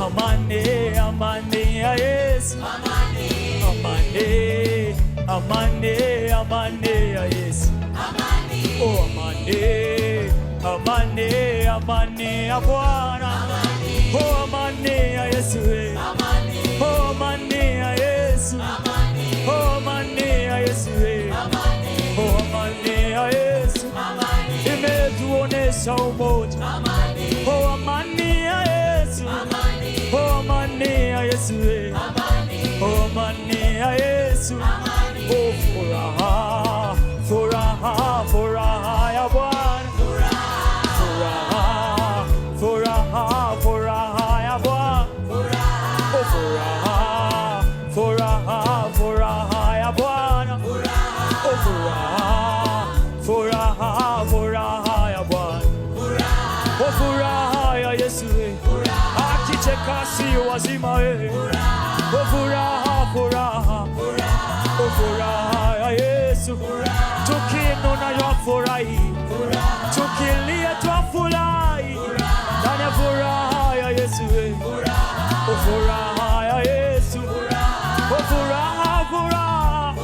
amani, amani ya Yesu, amani, amani, amani ya Yesu, amani, oh amani, amani, amani ya Bwana, amani, oh amani ya Yesu, amani, oh amani ya Yesu, amani, oh amani ya Yesu, amani, oh amani ya Yesu, amani, imetuonesha umoja, amani, oh amani ya Yesu, amani, oh amani ya Yesu, amani, oh amani ya Yesu, amani, oh furaha, furaha, furaha ya Bwana, furaha, furaha, furaha ya Bwana, oh furaha, furaha, furaha ya Bwana, oh furaha, furaha, furaha ya Bwana, oh furaha ya Yesu, akicheka sio wazima, oh furaha, furaha, oh furaha ya Yesu, tukinuna yafurahi, tukilia twafurahi, ndani ya furaha ya Yesu, oh furaha ya Yesu, oh furaha, furaha,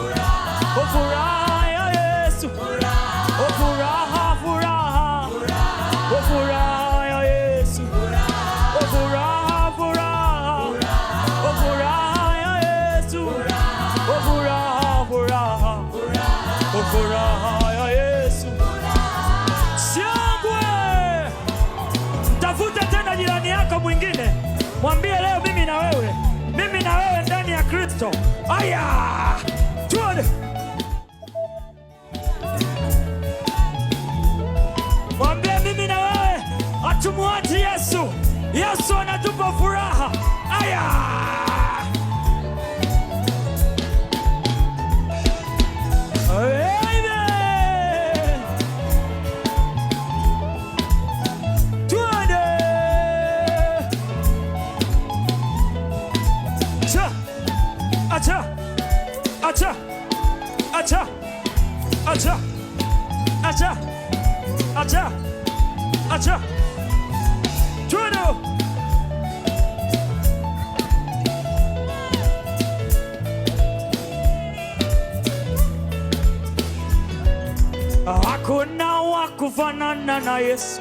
oh furaha ya Yesu, oh furaha, furaha, oh furaha ya Yesu, oh furaha, furaha, oh furaha ya Yesu, oh furaha, furaha, oh furaha ya Yesu. Siangwe, tafuta tena jirani yako mwingine, mwambie leo mimi na wewe ndani ya Kristo. Aya, tuone. Mwambie mimi na wewe hatumuachi Yesu. Yesu anatupa furaha. Aya. Amen. Tuende. Acha. Acha. Acha. Acha. Acha. Acha. Acha. Tuende. Hakuna wa kufanana na Yesu.